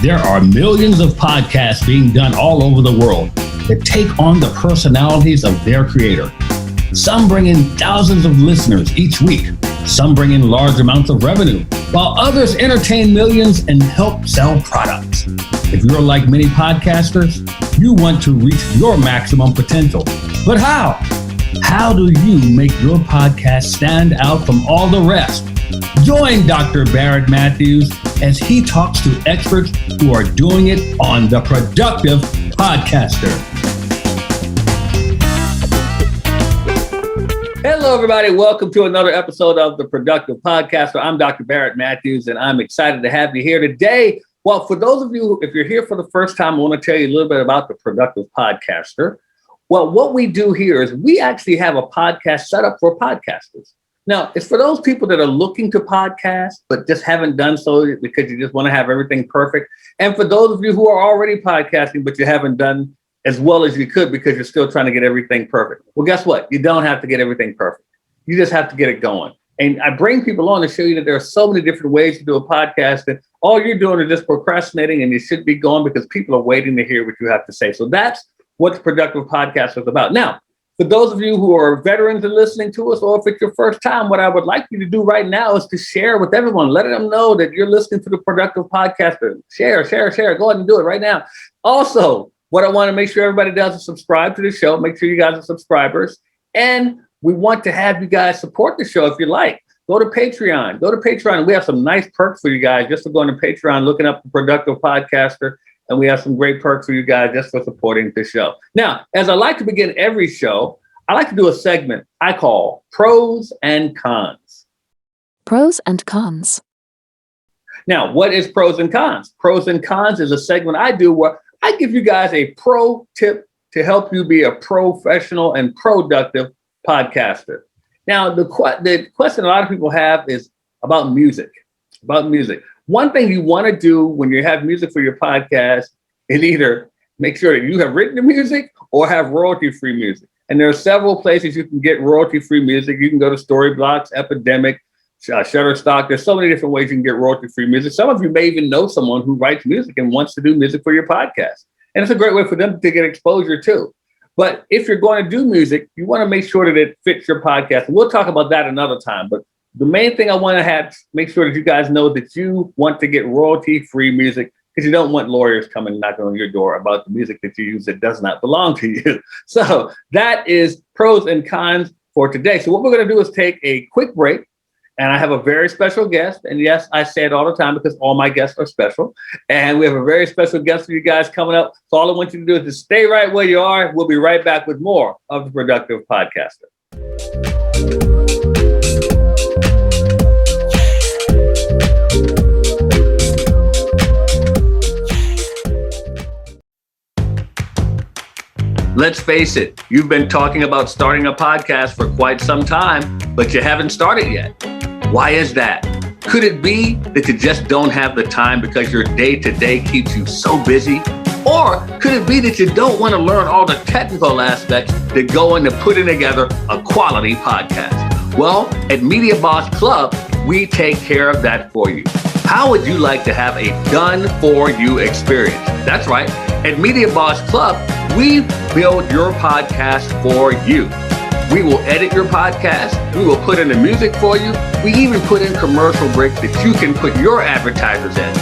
There are millions of podcasts being done all over the world that take on the personalities of their creator. Some bring in thousands of listeners each week. Some bring in large amounts of revenue, while others entertain millions and help sell products. If you're like many podcasters, you want to reach your maximum potential. But how? How do you make your podcast stand out from all the rest? Join Dr. Barrett Matthews as he talks to experts who are doing it on The Productive Podcaster. Hello, everybody. Welcome to another episode of The Productive Podcaster. I'm Dr. Barrett Matthews, and I'm excited to have you here today. Well, for those of you, if you're here for the first time, I want to tell you a little bit about The Productive Podcaster. Well, what we do here is we actually have a podcast set up for podcasters. Now, it's for those people that are looking to podcast, but just haven't done so because you just want to have everything perfect. And for those of you who are already podcasting, but you haven't done as well as you could because you're still trying to get everything perfect. Well, guess what? You don't have to get everything perfect. You just have to get it going. And I bring people on to show you that there are so many different ways to do a podcast that all you're doing is just procrastinating, and you should be going because people are waiting to hear what you have to say. So that's what the Productive Podcast is about. Now, for those of you who are veterans and listening to us, or if it's your first time, what I would like you to do right now is to share with everyone. Let them know that you're listening to the Productive Podcaster. Share. Go ahead and do it right now. Also, what I want to make sure everybody does is subscribe to the show. Make sure you guys are subscribers. And we want to have you guys support the show if you like. Go to Patreon. We have some nice perks for you guys just for going to Patreon, looking up the Productive Podcaster. And we have some great perks for you guys just for supporting the show. Now, as I like to begin every show, I like to do a segment I call Pros and Cons. Pros and Cons. Now, what is Pros and Cons? Pros and Cons is a segment I do where I give you guys a pro tip to help you be a professional and productive podcaster. Now, the question a lot of people have is about music. One thing you want to do when you have music for your podcast is either make sure that you have written the music or have royalty-free music. And there are several places you can get royalty-free music. You can go to Storyblocks, Epidemic, Shutterstock. There's so many different ways you can get royalty-free music. Some of you may even know someone who writes music and wants to do music for your podcast. And it's a great way for them to get exposure too. But if you're going to do music, you want to make sure that it fits your podcast. And we'll talk about that another time. But the main thing I want to make sure that you guys know that you want to get royalty-free music because you don't want lawyers coming knocking on your door about the music that you use that does not belong to you. So that is pros and cons for today. So what we're going to do is take a quick break. And I have a very special guest. And yes, I say it all the time because all my guests are special. And we have a very special guest for you guys coming up. So all I want you to do is to stay right where you are. We'll be right back with more of the Productive Podcaster. Let's face it, you've been talking about starting a podcast for quite some time, but you haven't started yet. Why is that? Could it be that you just don't have the time because your day-to-day keeps you so busy? Or could it be that you don't want to learn all the technical aspects that go into putting together a quality podcast? Well, at Media Boss Club, we take care of that for you. How would you like to have a done-for-you experience? That's right. At Media Boss Club, we build your podcast for you. We will edit your podcast. We will put in the music for you. We even put in commercial breaks that you can put your advertisers in.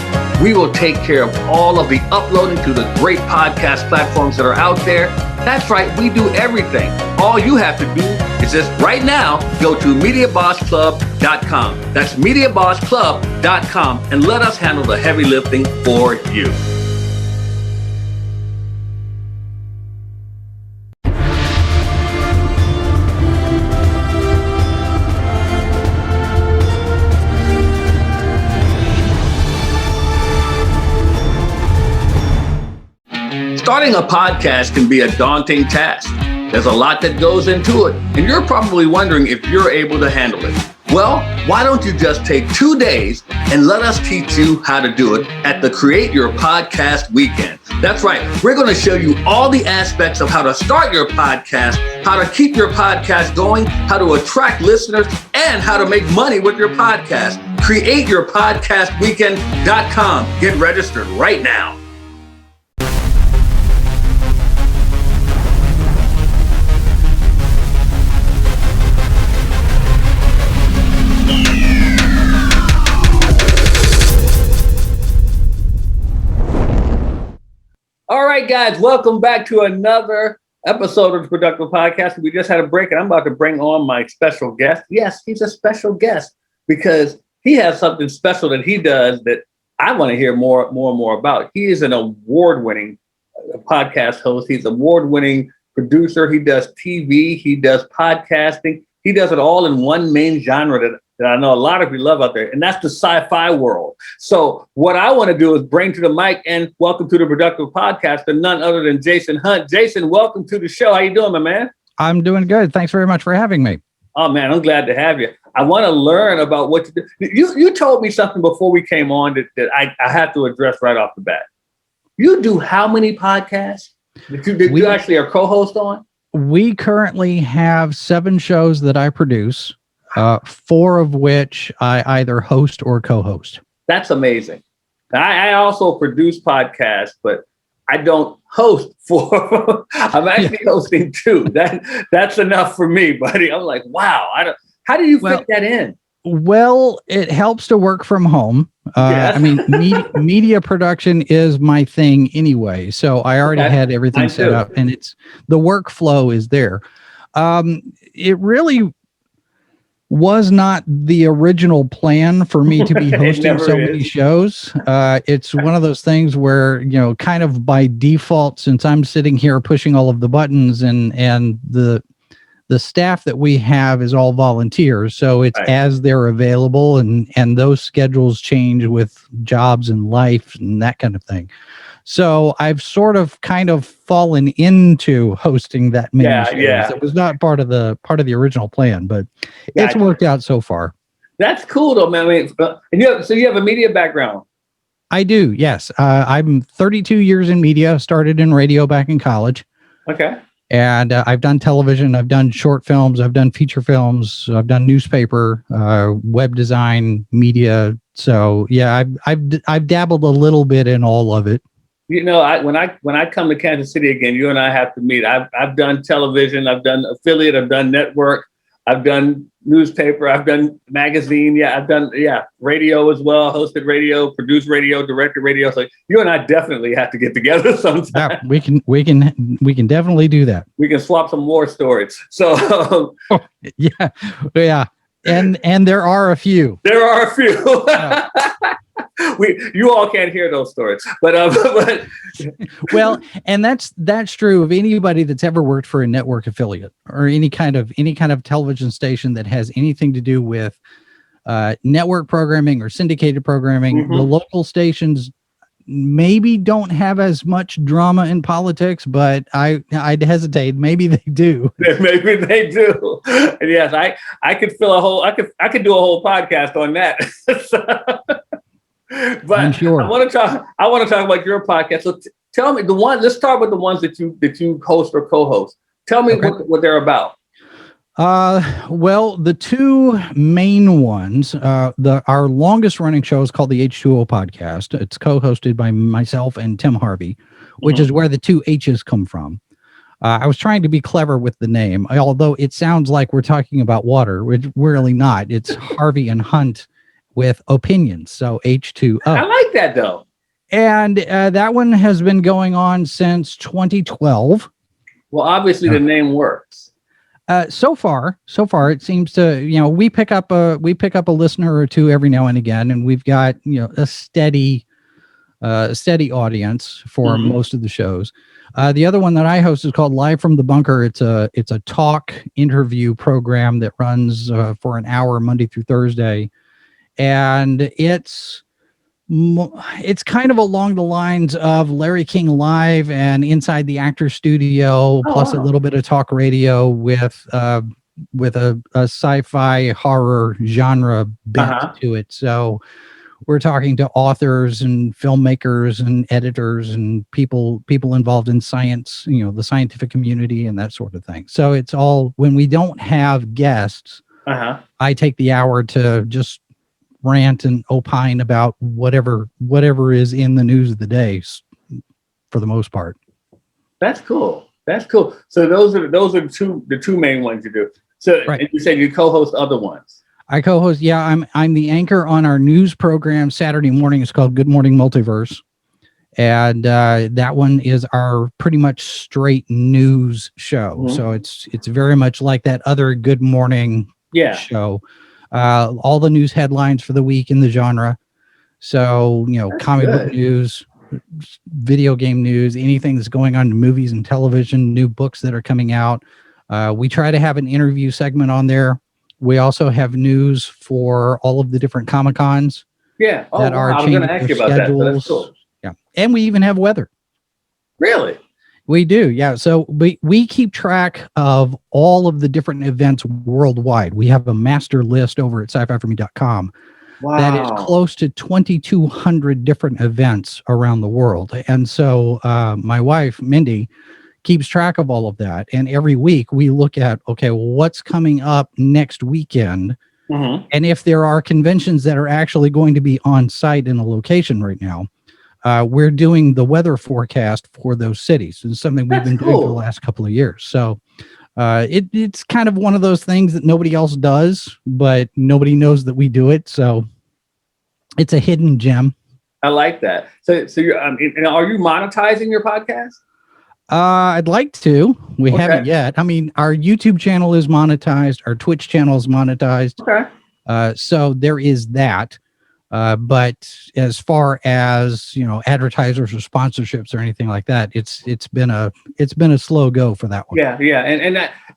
We will take care of all of the uploading to the great podcast platforms that are out there. That's right, we do everything. All you have to do is just right now go to MediaBossClub.com. That's MediaBossClub.com and let us handle the heavy lifting for you. Starting a podcast can be a daunting task. There's a lot that goes into it, and you're probably wondering if you're able to handle it. Well, why don't you just take 2 days and let us teach you how to do it at the Create Your Podcast Weekend. That's right. We're going to show you all the aspects of how to start your podcast, how to keep your podcast going, how to attract listeners, and how to make money with your podcast. CreateYourPodcastWeekend.com. Get registered right now. All right, guys, welcome back to another episode of the Productive Podcast. We just had a break, and I'm about to bring on my special guest. Yes, he's a special guest because he has something special that he does that I want to hear more and more about. He is an award-winning podcast host. He's an award-winning producer. He does TV. He does podcasting. He does it all in one main genre that I know a lot of you love out there, and that's the sci-fi world. So what I want to do is bring to the mic and welcome to the Productive Podcast and none other than Jason Hunt. Jason, welcome to the show. How you doing, my man? I'm doing good. Thanks very much for having me. Oh, man, I'm glad to have you. I want to learn about what you do. You told me something before we came on that I have to address right off the bat. You do how many podcasts that you actually are co-host on? We currently have 7 shows that I produce. 4 of which I either host or co-host. That's amazing. I also produce podcasts, but I don't host 4. I'm actually hosting 2. That's enough for me, buddy. I'm like, wow. How do you fit that in? Well, it helps to work from home. I mean, media production is my thing anyway. So I already had everything set up, and the workflow is there. It really was not the original plan for me to be hosting so many shows. It's one of those things where, kind of by default, since I'm sitting here pushing all of the buttons and the staff that we have is all volunteers. So it's as they're available, and those schedules change with jobs and life and that kind of thing. So I've sort of kind of fallen into hosting that many shows. It was not part of the original plan, but it's worked out so far. That's cool though, man. I mean, so you have a media background. I do, yes. I'm 32 years in media, started in radio back in college. Okay. And I've done television, I've done short films, I've done feature films, I've done newspaper, web design, media. So yeah, I've dabbled a little bit in all of it. When I come to Kansas City again, you and I have to meet. I've done television, I've done affiliate, I've done network, I've done newspaper, I've done magazine, I've done radio as well, hosted radio, produced radio, directed radio. So you and I definitely have to get together sometime. Yeah, we can definitely do that. We can swap some war stories. So yeah. And there are a few. There are a few. You all can't hear those stories, but well, and that's true of anybody that's ever worked for a network affiliate or any kind of television station that has anything to do with network programming or syndicated programming. Mm-hmm. The local stations maybe don't have as much drama in politics, but I'd hesitate. Maybe they do. Maybe they do. And yes, I could fill I could do a whole podcast on that. But I'm sure. I want to talk about your podcast. So tell me let's start with the ones that you host or co-host. Tell me what they're about. Well, the 2 main ones, our longest running show is called the H2O podcast. It's co-hosted by myself and Tim Harvey, which is where the 2 H's come from. I was trying to be clever with the name, although it sounds like we're talking about water. We're really not. It's Harvey and Hunt with opinions. So H2O. I like that though. And that one has been going on since 2012. Well, obviously the name works. So far, it seems to, we pick up a listener or 2 every now and again, and we've got, a steady audience for most of the shows. The other one that I host is called Live from the Bunker. It's a talk interview program that runs for an hour Monday through Thursday. And it's kind of along the lines of Larry King Live and Inside the Actors Studio, plus a little bit of talk radio with a sci-fi horror genre bent to it. So we're talking to authors and filmmakers and editors and people involved in science, the scientific community and that sort of thing. So it's all, when we don't have guests, I take the hour to just rant and opine about whatever is in the news of the day for the most part. That's cool. That's cool. So those are the two main ones you do. So Right. And you said you co-host other ones. I co-host. Yeah, I'm the anchor on our news program Saturday morning. It's called Good Morning Multiverse, and that one is our pretty much straight news show. Mm-hmm. So it's very much like that other Good Morning show. All the news headlines for the week in the genre. So that's comic book news, video game news, anything that's going on in movies and television, new books that are coming out. We try to have an interview segment on there. We also have news for all of the different Comic-Cons. Yeah. Oh, that are changing their schedules. So that's cool. Yeah. And we even have weather. Really? We do. Yeah. So we keep track of all of the different events worldwide. We have a master list over at sci-fi4me.com. Wow. That is close to 2,200 different events around the world. And so my wife, Mindy, keeps track of all of that. And every week we look at, okay, well, what's coming up next weekend? Mm-hmm. And if there are conventions that are actually going to be on site in a location right now, we're doing the weather forecast for those cities. It's something we've been doing for the last couple of years. So it's kind of one of those things that nobody else does, but nobody knows that we do it. So it's a hidden gem. I like that. So you're, are you monetizing your podcast? I'd like to. We haven't yet. I mean, our YouTube channel is monetized. Our Twitch channel is monetized. Okay. So there is that. But as far as advertisers or sponsorships or anything like that, it's been a slow go for that one. Yeah,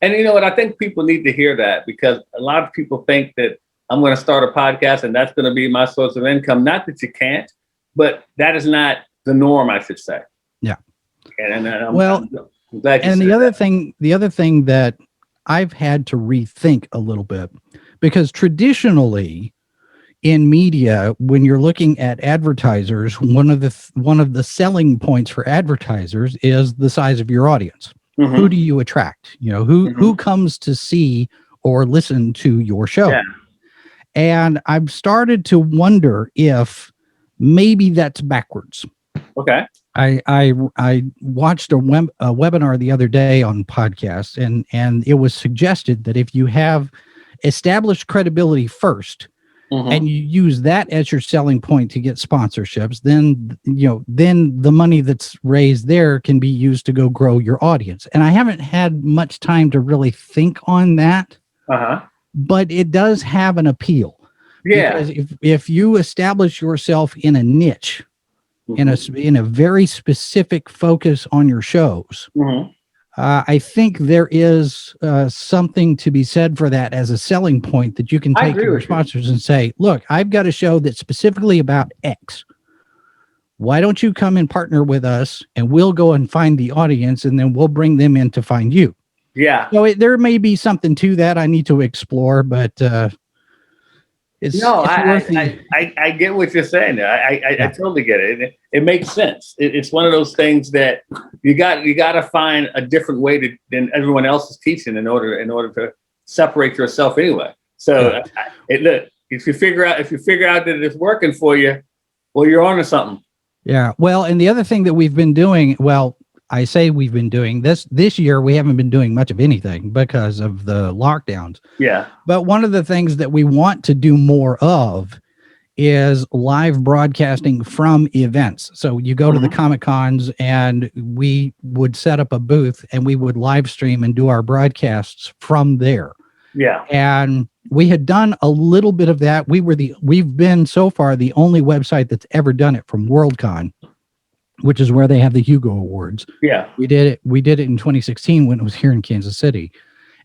and you know what? I think people need to hear that, because a lot of people think that I'm going to start a podcast and that's going to be my source of income. Not that you can't, but that is not the norm, I should say. Yeah. And I'm glad you said that. The other thing that I've had to rethink a little bit, because traditionally in media, when you're looking at advertisers, one of the selling points for advertisers is the size of your audience. Mm-hmm. Who do you attract? Who comes to see or listen to your show? Yeah. And I've started to wonder if maybe that's backwards. Okay. I watched a webinar the other day on podcasts, and it was suggested that if you have established credibility first, mm-hmm. and you use that as your selling point to get sponsorships, then the money that's raised there can be used to go grow your audience. And I haven't had much time to really think on that. Uh-huh. But it does have an appeal. Yeah. Because if you establish yourself in a niche, mm-hmm. in a very specific focus on your shows, mm-hmm. I think there is something to be said for that as a selling point that you can take to your sponsors and say, look, I've got a show that's specifically about X. Why don't you come and partner with us, and we'll go and find the audience, and then we'll bring them in to find you. Yeah. So there may be something to that I need to explore, but I get what you're saying. I totally get it. It makes sense. It's one of those things that you got to find a different way than everyone else is teaching in order to separate yourself anyway. So look, if you figure out that it's working for you, well, you're onto something. Yeah. Well, and the other thing that we've been doing, I say we've been doing this year, we haven't been doing much of anything because of the lockdowns. Yeah. But one of the things that we want to do more of is live broadcasting from events. So you go mm-hmm. to the Comic-Cons, and we would set up a booth and we would live stream and do our broadcasts from there. Yeah. And we had done a little bit of that. We've been so far the only website that's ever done it from WorldCon, which is where they have the Hugo Awards. Yeah. We did it in 2016 when it was here in Kansas City.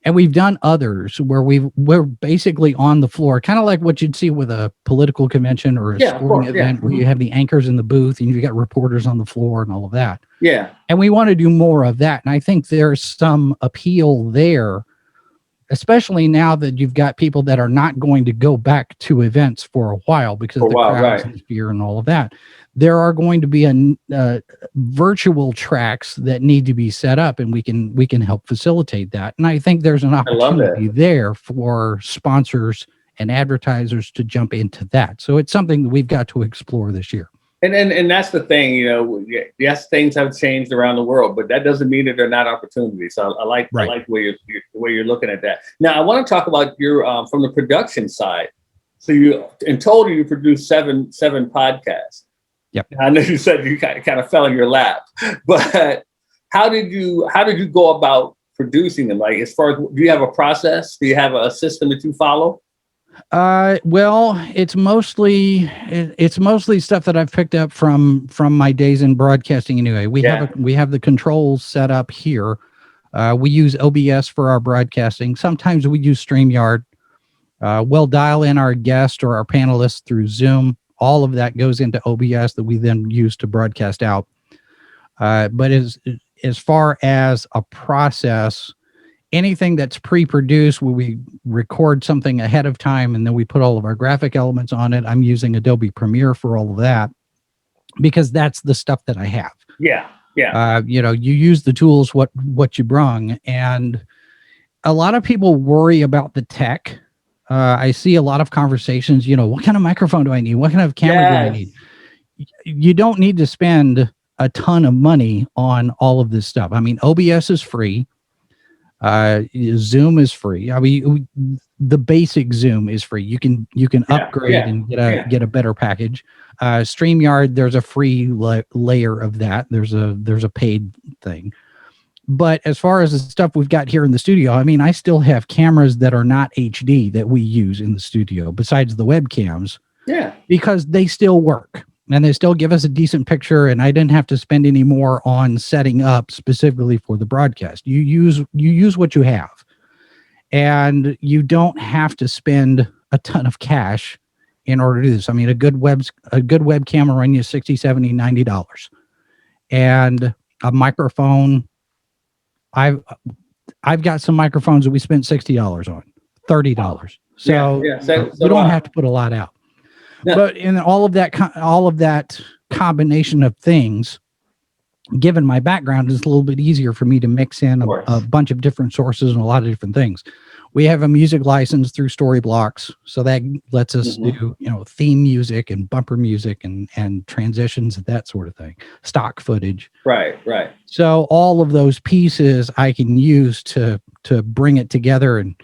And we've done others where we're basically on the floor, kind of like what you'd see with a political convention or a sporting event, where you have the anchors in the booth and you've got reporters on the floor and all of that. Yeah. And we want to do more of that. And I think there's some appeal there, especially now that you've got people that are not going to go back to events for a while because of the crowds and fear and all of that. There are going to be virtual tracks that need to be set up, and we can help facilitate that. And I think there's an opportunity there for sponsors and advertisers to jump into that. So it's something that we've got to explore this year. And that's the thing, yes, things have changed around the world, but that doesn't mean that they're not opportunities. So I like the way you're looking at that. Now, I want to talk about your from the production side. So in total, you produced seven podcasts. Yep. I know you said you kind of fell in your lap, but how did you go about producing them? Like, as far as, do you have a process? Do you have a system that you follow? Well, it's mostly stuff that I've picked up from my days in broadcasting. Anyway, we have the controls set up here. We use OBS for our broadcasting. Sometimes we use StreamYard. We'll dial in our guest or our panelists through Zoom. All of that goes into OBS that we then use to broadcast out. But as far as a process, anything that's pre-produced, where we record something ahead of time and then we put all of our graphic elements on it, I'm using Adobe Premiere for all of that because that's the stuff that I have. Yeah. You use the tools what you brung, and a lot of people worry about the tech. I see a lot of conversations, what kind of microphone do I need? What kind of camera do I need? You don't need to spend a ton of money on all of this stuff. I mean, OBS is free. Zoom is free. I mean, the basic Zoom is free. You can upgrade and get a better package. StreamYard, there's a free layer of that. There's a paid thing. But as far as the stuff we've got here in the studio, I mean, I still have cameras that are not HD that we use in the studio besides the webcams. Yeah. Because they still work and they still give us a decent picture, and I didn't have to spend any more on setting up specifically for the broadcast. You use what you have, and you don't have to spend a ton of cash in order to do this. I mean, a good webcam will run you $60, $70, $90, and a microphone. I've got some microphones that we spent $60 on, $30. So you don't have to put a lot out. No. But in all of that combination of things, given my background, it's a little bit easier for me to mix in a bunch of different sources and a lot of different things. We have a music license through Storyblocks, so that lets us do theme music and bumper music and transitions and that sort of thing, stock footage. Right. So all of those pieces I can use to bring it together and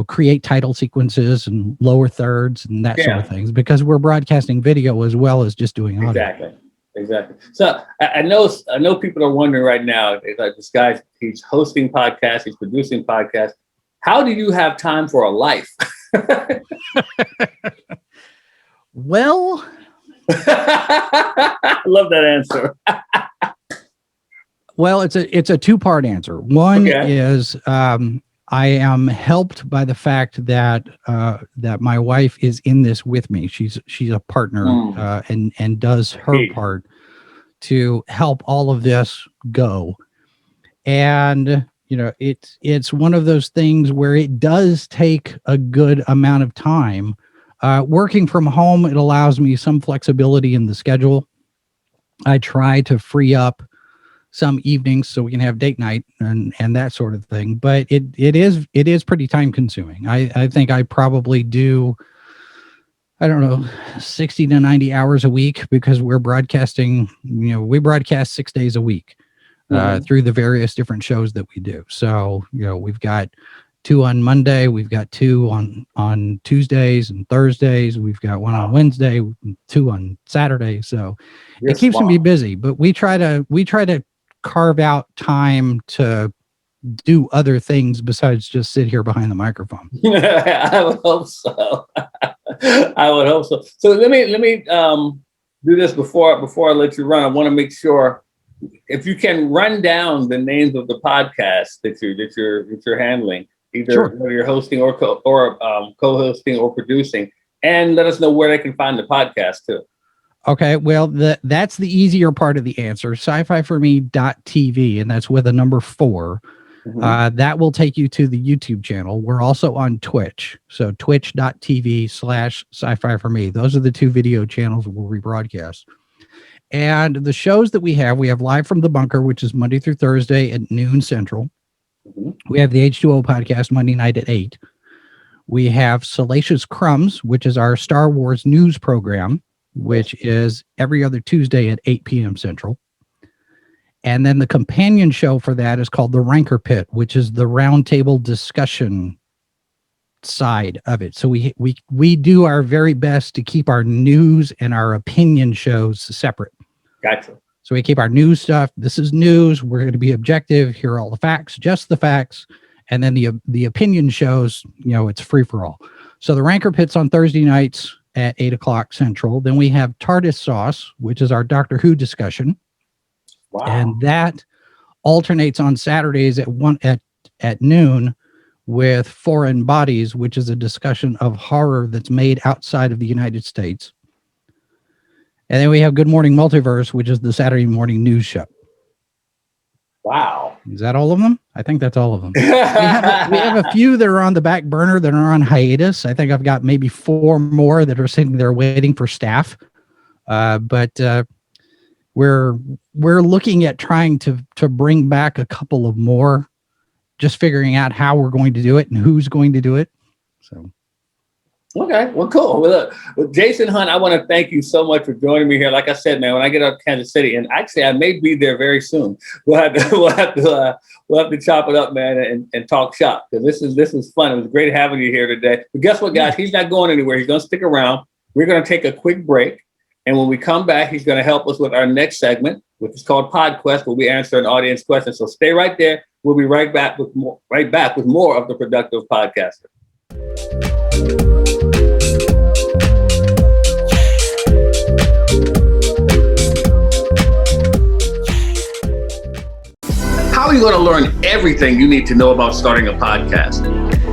create title sequences and lower thirds and that sort of things, because we're broadcasting video as well as just doing audio. Exactly. So I know people are wondering right now, like, this guy, he's hosting podcasts, he's producing podcasts. How do you have time for a life? Well, I love that answer. Well, it's a two-part answer. One is I am helped by the fact that my wife is in this with me. She's a partner and does her part to help all of this go. And it's one of those things where it does take a good amount of time. Working from home, it allows me some flexibility in the schedule. I try to free up some evenings so we can have date night and that sort of thing. But it is pretty time consuming. I think I probably do, 60 to 90 hours a week, because we're broadcasting, we broadcast 6 days a week through the various different shows that we do. So, we've got 2 on Monday, we've got 2 on Tuesdays and Thursdays, we've got 1 on Wednesday, 2 on Saturday. So it keeps me busy, but we try to carve out time to do other things besides just sit here behind the microphone. I would hope so. So let me do this before I let you run. I want to make sure, if you can run down the names of the podcasts that you're handling, either whether you're hosting or co-hosting or producing, and let us know where they can find the podcast too. Okay, well, that's the easier part of the answer. Sci-Fi4me.tv, and that's with a number 4. That will take you to the YouTube channel. We're also on Twitch, so twitch.tv/sci-fi4me. Those are the 2 video channels where we broadcast. And the shows that we have Live from the Bunker, which is Monday through Thursday at noon Central. We have the H2O podcast Monday night at 8. We have Salacious Crumbs, which is our Star Wars news program, which is every other Tuesday at 8 p.m. Central. And then the companion show for that is called The Ranker Pit, which is the roundtable discussion side of it. So we do our very best to keep our news and our opinion shows separate. Gotcha. So we keep our news stuff. This is news. We're going to be objective. Here are all the facts, just the facts. And then the opinion shows, it's free for all. So the Ranker Pit's on Thursday nights at 8 o'clock Central. Then we have TARDIS Sauce, which is our Doctor Who discussion. Wow. And that alternates on Saturdays at noon with Foreign Bodies, which is a discussion of horror that's made outside of the United States. And then we have Good Morning Multiverse, which is the Saturday morning news show. Wow. Is that all of them? I think that's all of them. we have a few that are on the back burner that are on hiatus. I think I've got maybe 4 more that are sitting there waiting for staff. But we're looking at trying to bring back a couple of more, just figuring out how we're going to do it and who's going to do it. So. Okay, well, cool. Well, look, Jason Hunt, I want to thank you so much for joining me here. Like I said, man, when I get up to Kansas City, and actually I may be there very soon. We'll have to chop it up, man, and talk shop, because this is fun. It was great having you here today. But guess what, guys? He's not going anywhere. He's going to stick around. We're going to take a quick break, and when we come back, he's going to help us with our next segment, which is called PodQuest, where we answer an audience question. So stay right there. We'll be right back with more of the Productive Podcaster. How are you going to learn everything you need to know about starting a podcast?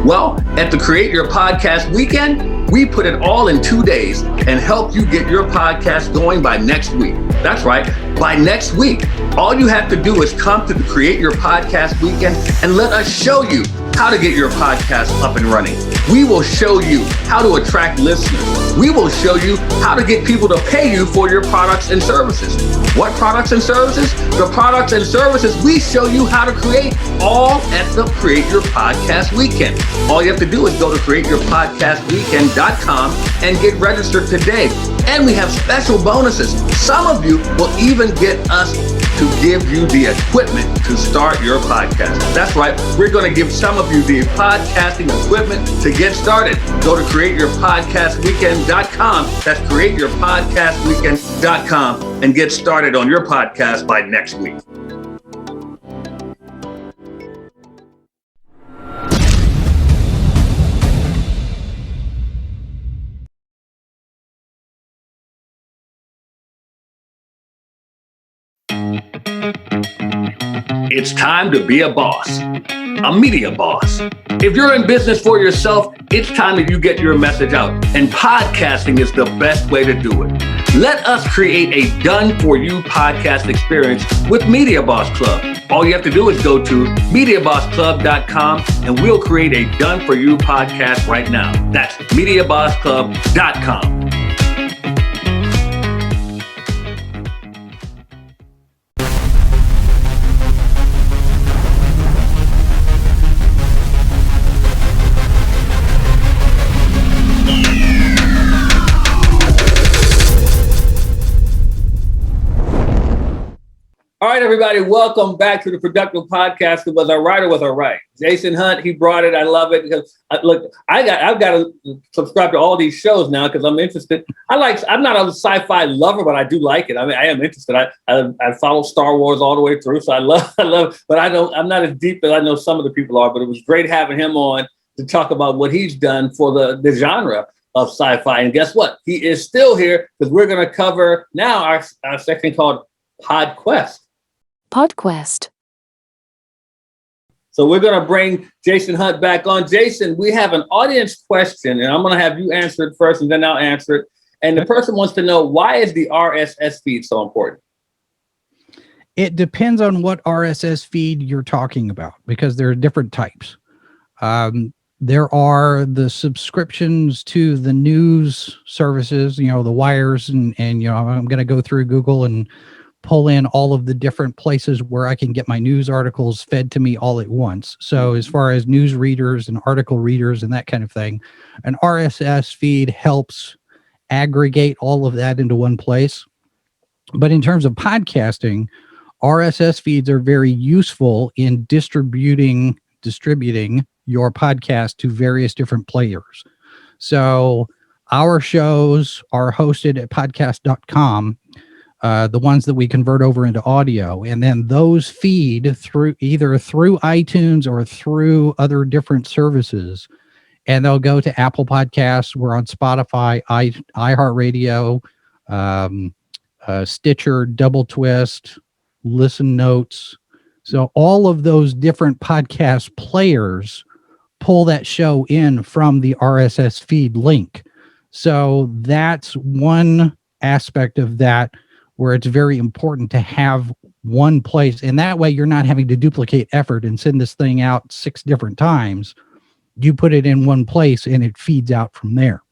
Well, at the Create Your Podcast Weekend, we put it all in 2 days and help you get your podcast going by next week. That's right, by next week. All you have to do is come to the Create Your Podcast Weekend and let us show you how to get your podcast up and running. We will show you how to attract listeners. We will show you how to get people to pay you for your products and services. What products and services? The products and services we show you how to create, all at the Create Your Podcast Weekend. All you have to do is go to createyourpodcastweekend.com and get registered today. And we have special bonuses. Some of you will even get us to give you the equipment to start your podcast. That's right. We're going to give some of you the podcasting equipment to get started. Go to createyourpodcastweekend.com. That's createyourpodcastweekend.com and get started on your podcast by next week. It's time to be a boss, a media boss. If you're in business for yourself, it's time that you get your message out, and podcasting is the best way to do it. Let us create a done-for-you podcast experience with Media Boss Club. All you have to do is go to MediaBossClub.com and we'll create a done-for-you podcast right now. That's MediaBossClub.com. All right, everybody, welcome back to the Productive Podcast. It was all right or was all right. Jason Hunt, he brought it. I love it because I've got to subscribe to all these shows now because I'm interested. I'm not a sci-fi lover, but I do like it. I mean, I am interested. I follow Star Wars all the way through, so I love, but I'm not as deep as I know some of the people are. But it was great having him on to talk about what he's done for the genre of sci-fi. And guess what? He is still here because we're going to cover now our section called PodQuest. PodQuest. So we're going to bring Jason Hunt back on. Jason, we have an audience question, and I'm going to have you answer it first, and then I'll answer it. And the person wants to know, why is the RSS feed so important? It depends on what RSS feed you're talking about, because there are different types. There are the subscriptions to the news services, the wires, and I'm going to go through Google and pull in all of the different places where I can get my news articles fed to me all at once. So as far as news readers and article readers and that kind of thing, an RSS feed helps aggregate all of that into one place. But in terms of podcasting, RSS feeds are very useful in distributing your podcast to various different players. So our shows are hosted at podcast.com, the ones that we convert over into audio, and then those feed through either through iTunes or through other different services, and they'll go to Apple Podcasts. We're on Spotify, iHeartRadio, Stitcher, Double Twist, Listen Notes. So all of those different podcast players pull that show in from the RSS feed link. So that's one aspect of that where it's very important to have one place. And that way you're not having to duplicate effort and send this thing out 6 different times. You put it in one place and it feeds out from there.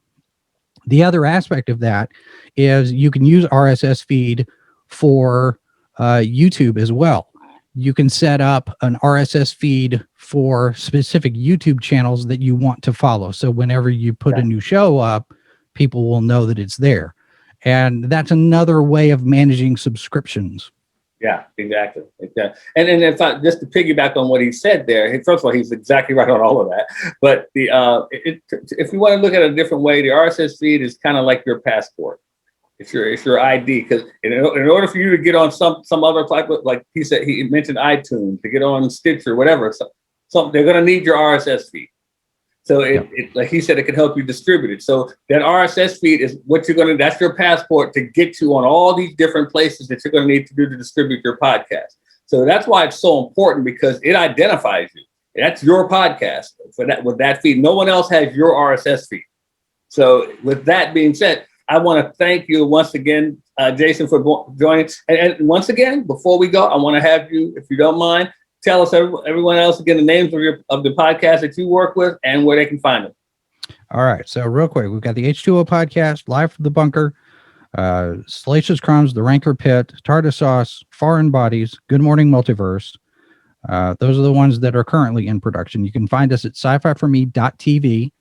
The other aspect of that is you can use RSS feed for YouTube as well. You can set up an RSS feed for specific YouTube channels that you want to follow. So whenever you put a new show up, people will know that it's there. And that's another way of managing subscriptions. Yeah, exactly. And then just to piggyback on what he said there, first of all, he's exactly right on all of that. But if you want to look at it a different way, the RSS feed is kind of like your passport. It's your ID, because in order for you to get on some other type of, like he mentioned iTunes, to get on Stitcher, whatever, so they're going to need your RSS feed. So it like he said, it can help you distribute it. So that RSS feed is what that's your passport to get you on all these different places that you're going to need to do to distribute your podcast. So that's why it's so important, because it identifies you. That's your podcast with that feed. No one else has your RSS feed. So with that being said, I want to thank you once again, Jason, for joining. And once again, before we go, I want to have you, if you don't mind, tell us, everyone else, again, the names of the podcast that you work with and where they can find them. All right. So real quick, we've got the H2O podcast, Live from the Bunker, Salacious Crumbs, The Rancor Pit, Tartar Sauce, Foreign Bodies, Good Morning Multiverse. Those are the ones that are currently in production. You can find us at sci-fi4me.tv,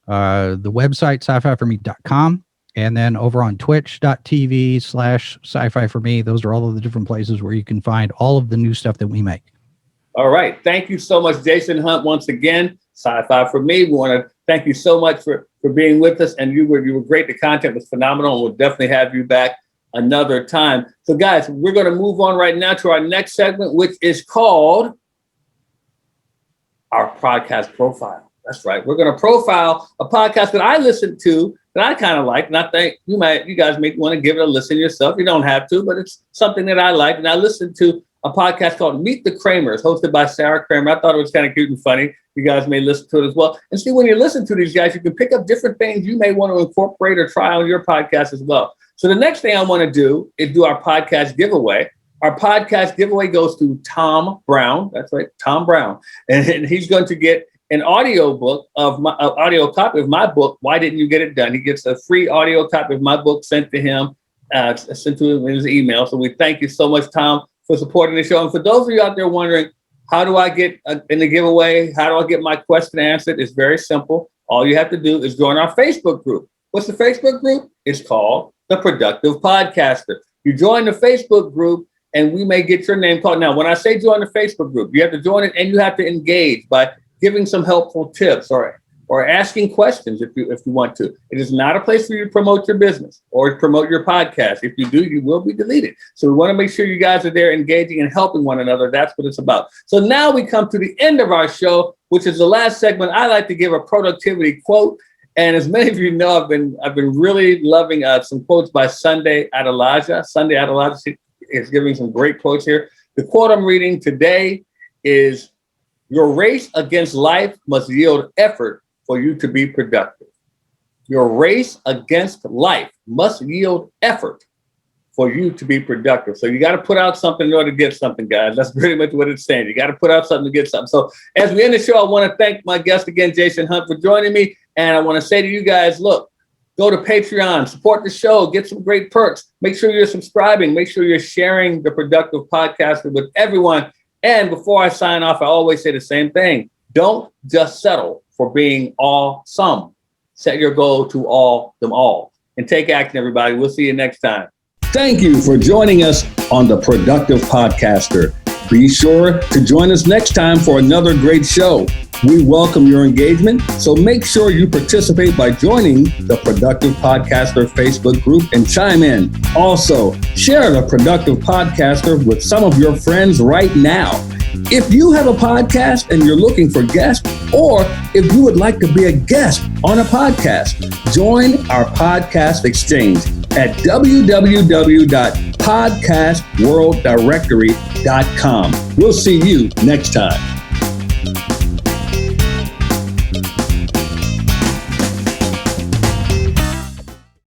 the website sci-fi4me.com, and then over on twitch.tv/sci-fi4me. Those are all of the different places where you can find all of the new stuff that we make. All right. Thank you so much, Jason Hunt, once again. Sci-Fi for Me. We want to thank you so much for being with us. And you were great. The content was phenomenal. And we'll definitely have you back another time. So, guys, we're going to move on right now to our next segment, which is called our podcast profile. That's right. We're going to profile a podcast that I listened to that I kind of like. And I think you guys may want to give it a listen yourself. You don't have to, but it's something that I like. And I listened to a podcast called Meet the Kramers, hosted by Sarah Kramer. I thought it was kind of cute and funny. You guys may listen to it as well. And see, when you listen to these guys, you can pick up different things you may want to incorporate or try on your podcast as well. So the next thing I want to do is do our podcast giveaway. Our podcast giveaway goes to Tom Brown. That's right, Tom Brown. And he's going to get an audio copy of my book, Why Didn't You Get It Done? He gets a free audio copy of my book sent to him in his email. So we thank you so much, Tom, for supporting the show. And for those of you out there wondering, how do I get in the giveaway? How do I get my question answered? It's very simple. All you have to do is join our Facebook group. What's the Facebook group? It's called The Productive Podcaster. You join the Facebook group and we may get your name called. Now, when I say join the Facebook group, you have to join it and you have to engage by giving some helpful tips or asking questions if you want to. It is not a place for you to promote your business or promote your podcast. If you do, you will be deleted. So we want to make sure you guys are there engaging and helping one another. That's what it's about. So now we come to the end of our show, which is the last segment. I like to give a productivity quote. And as many of you know, I've been really loving some quotes by Sunday Adelaja. Sunday Adelaja is giving some great quotes here. The quote I'm reading today is, "Your race against life must yield effort for you to be productive." Your race against life must yield effort for you to be productive. So you got to put out something in order to get something, guys. That's pretty much what it's saying. You got to put out something to get something. So as we end the show, I want to thank my guest again, Jason Hunt, for joining me. And I want to say to you guys, look, Go to Patreon, support the show, get some great perks. Make sure you're subscribing. Make sure you're sharing the Productive Podcaster with everyone. And before I sign off, I always say the same thing. Don't just settle for being awesome. Set your goal to all them all. And take action, everybody. We'll see you next time. Thank you for joining us on the Productive Podcaster. Be sure to join us next time for another great show. We welcome your engagement, so make sure you participate by joining the Productive Podcaster Facebook group and chime in. Also, share the Productive Podcaster with some of your friends right now. If you have a podcast and you're looking for guests, or if you would like to be a guest on a podcast, join our podcast exchange at www.podcastworlddirectory.com. We'll see you next time.